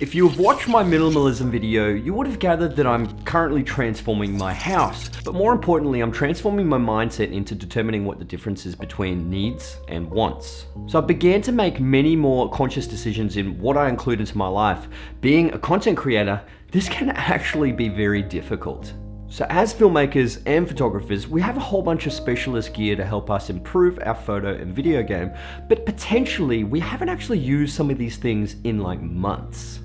If you have watched my minimalism video, you would have gathered that I'm currently transforming my house. But more importantly, I'm transforming my mindset into determining what the difference is between needs and wants. So I began to make many more conscious decisions in what I include into my life. Being a content creator, this can actually be very difficult. So as filmmakers and photographers, we have a whole bunch of specialist gear to help us improve our photo and video game, but potentially we haven't actually used some of these things in like months.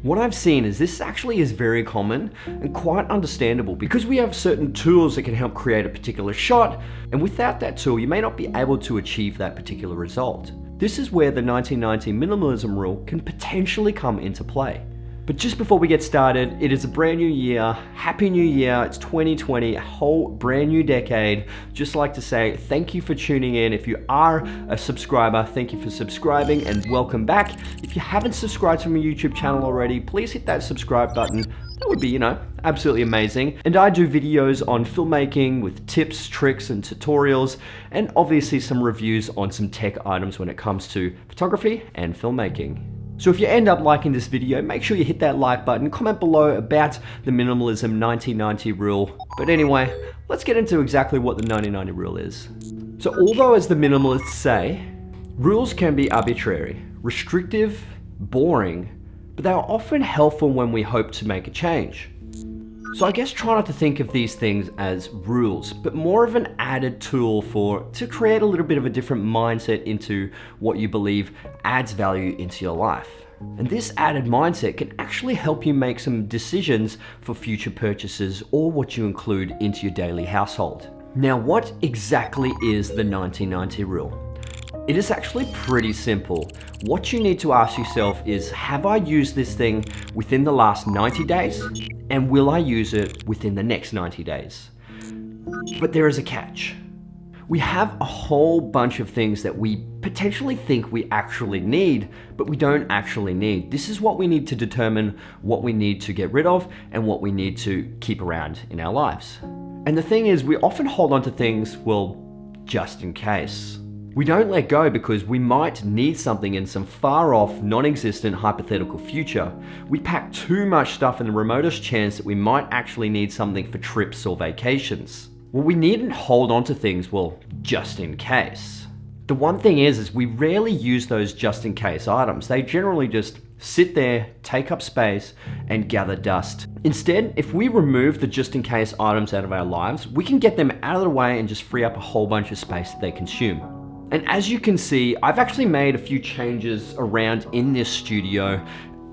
What I've seen is this actually is very common and quite understandable because we have certain tools that can help create a particular shot, and without that tool, you may not be able to achieve that particular result. This is where the 1990 minimalism rule can potentially come into play. But just before we get started, it is a brand new year. Happy New Year. It's 2020, a whole brand new decade. Just like to say thank you for tuning in. If you are a subscriber, thank you for subscribing and welcome back. If you haven't subscribed to my YouTube channel already, please hit that subscribe button. That would be, absolutely amazing. And I do videos on filmmaking with tips, tricks, and tutorials, and obviously some reviews on some tech items when it comes to photography and filmmaking. So if you end up liking this video, make sure you hit that like button, comment below about the minimalism 1990 rule. But anyway, let's get into exactly what the 1990 rule is. So although, as the minimalists say, rules can be arbitrary, restrictive, boring, but they are often helpful when we hope to make a change. So I guess try not to think of these things as rules, but more of an added tool to create a little bit of a different mindset into what you believe adds value into your life. And this added mindset can actually help you make some decisions for future purchases or what you include into your daily household. Now, what exactly is the 1990 rule? It is actually pretty simple. What you need to ask yourself is, have I used this thing within the last 90 days? And will I use it within the next 90 days? But there is a catch. We have a whole bunch of things that we potentially think we actually need, but we don't actually need. This is what we need to determine what we need to get rid of and what we need to keep around in our lives. And the thing is, we often hold on to things, well, just in case. We don't let go because we might need something in some far off, non-existent hypothetical future. We pack too much stuff in the remotest chance that we might actually need something for trips or vacations. Well, we needn't hold on to things, well, just in case. The one thing is we rarely use those just in case items. They generally just sit there, take up space, and gather dust. Instead, if we remove the just in case items out of our lives, we can get them out of the way and just free up a whole bunch of space that they consume. And as you can see, I've actually made a few changes around in this studio.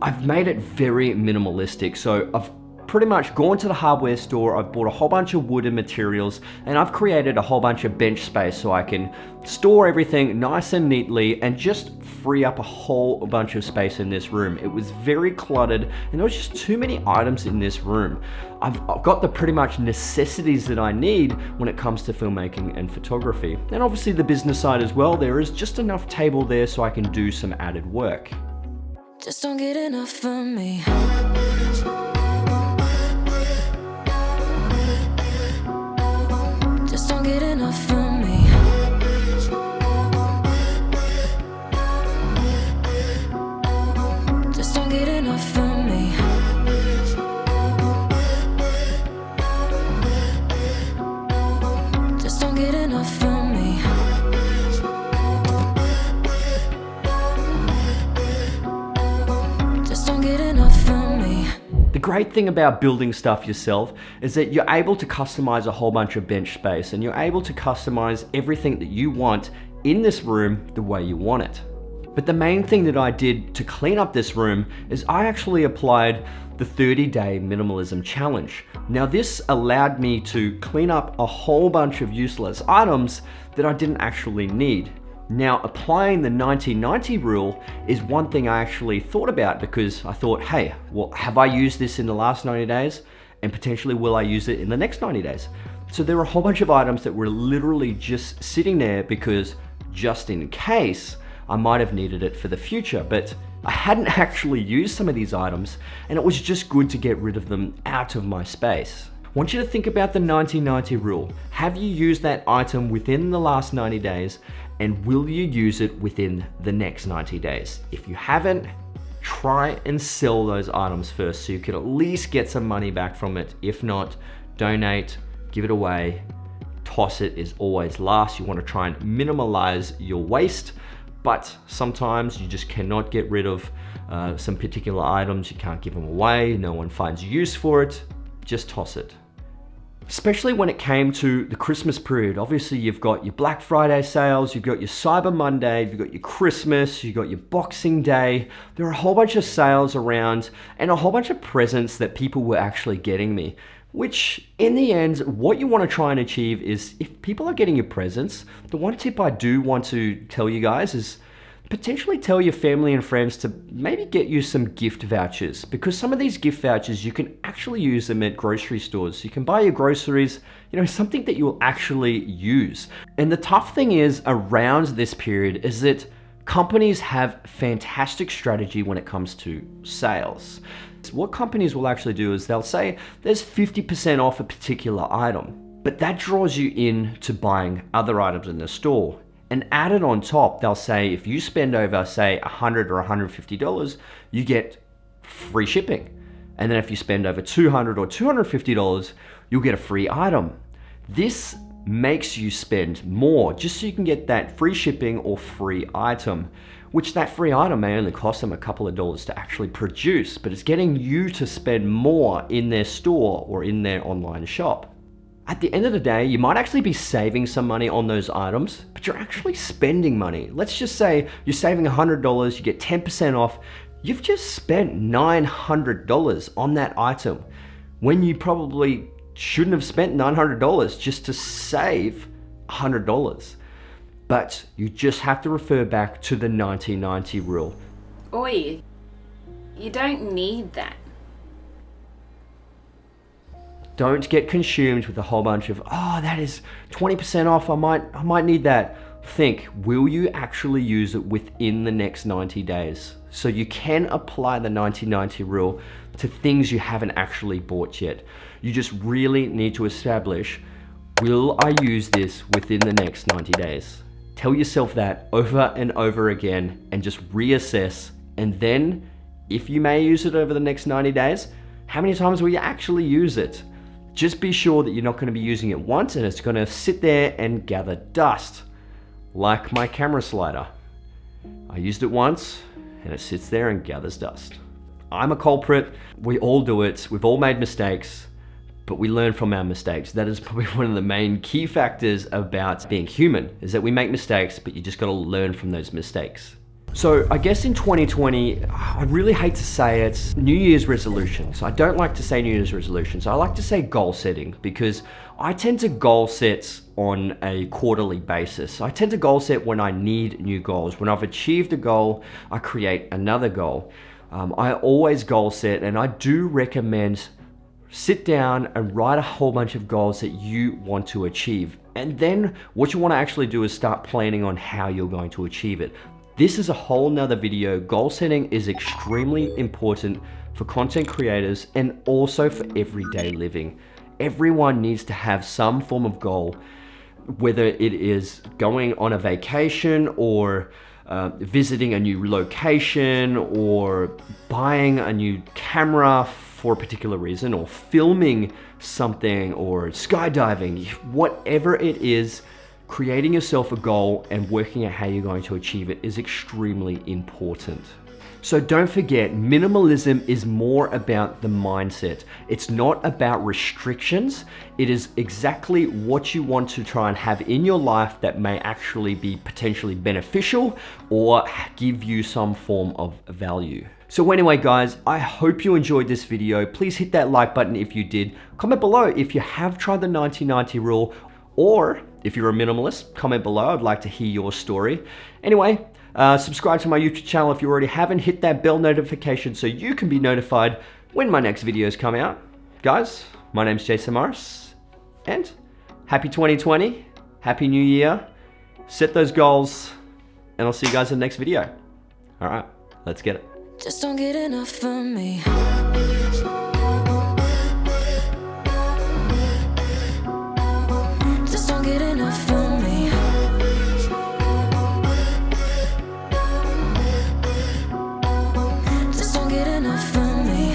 I've made it very minimalistic. So I've pretty much gone to the hardware store, I've bought a whole bunch of wooden materials, and I've created a whole bunch of bench space so I can store everything nice and neatly and just free up a whole bunch of space in this room. It was very cluttered and there was just too many items in this room. I've got the pretty much necessities that I need when it comes to filmmaking and photography. And obviously the business side as well, there is just enough table there so I can do some added work. Just don't get enough of me. Just don't get enough of me. Just don't get enough of me. Just don't get enough of me. Just don't get enough of me. The great thing about building stuff yourself is that you're able to customize a whole bunch of bench space and you're able to customize everything that you want in this room the way you want it. But the main thing that I did to clean up this room is I actually applied the 30-day minimalism challenge. Now this allowed me to clean up a whole bunch of useless items that I didn't actually need. Now, applying the 90-90 rule is one thing I actually thought about, because I thought, hey, well, have I used this in the last 90 days? And potentially will I use it in the next 90 days? So there were a whole bunch of items that were literally just sitting there because just in case I might have needed it for the future, but I hadn't actually used some of these items, and it was just good to get rid of them out of my space. I want you to think about the 90-90 rule. Have you used that item within the last 90 days, and will you use it within the next 90 days? If you haven't, try and sell those items first so you can at least get some money back from it. If not, donate, give it away. Toss it is always last. You want to try and minimize your waste, but sometimes you just cannot get rid of some particular items. You can't give them away. No one finds use for it. Just toss it. Especially when it came to the Christmas period. Obviously, you've got your Black Friday sales, you've got your Cyber Monday, you've got your Christmas, you've got your Boxing Day. There are a whole bunch of sales around and a whole bunch of presents that people were actually getting me. Which, in the end, what you want to try and achieve is, if people are getting you presents, the one tip I do want to tell you guys is potentially tell your family and friends to maybe get you some gift vouchers, because some of these gift vouchers, you can actually use them at grocery stores. You can buy your groceries, something that you will actually use. And the tough thing is around this period is that companies have fantastic strategy when it comes to sales. What companies will actually do is they'll say there's 50% off a particular item, but that draws you in to buying other items in the store. And added on top, they'll say if you spend over, say, $100 or $150, you get free shipping. And then if you spend over $200 or $250, you'll get a free item. This makes you spend more just so you can get that free shipping or free item, which that free item may only cost them a couple of dollars to actually produce, but it's getting you to spend more in their store or in their online shop. At the end of the day, you might actually be saving some money on those items, but you're actually spending money. Let's just say you're saving $100, you get 10% off. You've just spent $900 on that item when you probably shouldn't have spent $900 just to save $100. But you just have to refer back to the 90-90 rule. Oi, you don't need that. Don't get consumed with a whole bunch of, that is 20% off, I might need that. Think, will you actually use it within the next 90 days? So you can apply the 90-90 rule to things you haven't actually bought yet. You just really need to establish, will I use this within the next 90 days? Tell yourself that over and over again and just reassess. And then if you may use it over the next 90 days, how many times will you actually use it? Just be sure that you're not going to be using it once and it's going to sit there and gather dust, like my camera slider. I used it once and it sits there and gathers dust. I'm a culprit. We all do it. We've all made mistakes, but we learn from our mistakes. That is probably one of the main key factors about being human, is that we make mistakes, but you just got to learn from those mistakes. So I guess in 2020, I really hate to say it, New Year's resolutions. I don't like to say New Year's resolutions. I like to say goal setting, because I tend to goal set on a quarterly basis. I tend to goal set when I need new goals. When I've achieved a goal, I create another goal. I always goal set, and I do recommend sit down and write a whole bunch of goals that you want to achieve. And then what you want to actually do is start planning on how you're going to achieve it. This is a whole nother video. Goal setting is extremely important for content creators and also for everyday living. Everyone needs to have some form of goal, whether it is going on a vacation or visiting a new location or buying a new camera for a particular reason, or filming something, or skydiving. Whatever it is, creating yourself a goal and working out how you're going to achieve it is extremely important. So don't forget, minimalism is more about the mindset. It's not about restrictions. It is exactly what you want to try and have in your life that may actually be potentially beneficial or give you some form of value. So anyway, guys, I hope you enjoyed this video. Please hit that like button if you did. Comment below if you have tried the 90-90 rule, or If you're a minimalist, comment below. I'd like to hear your story. Anyway, subscribe to my YouTube channel if you already haven't. Hit that bell notification so you can be notified when my next videos come out. Guys, my name's Jason Morris, and happy 2020, happy new year. Set those goals, and I'll see you guys in the next video. All right, let's get it. Just don't get enough of me. Just don't get enough of me. Just don't get enough of me.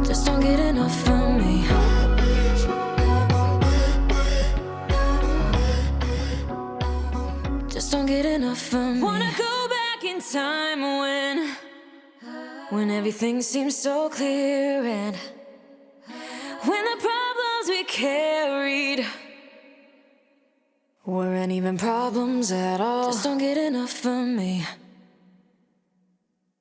Just don't get enough of me. Just don't get enough of me. Wanna go back in time when everything seems so clear, and when the problems we carried weren't even problems at all. Just don't get enough of me.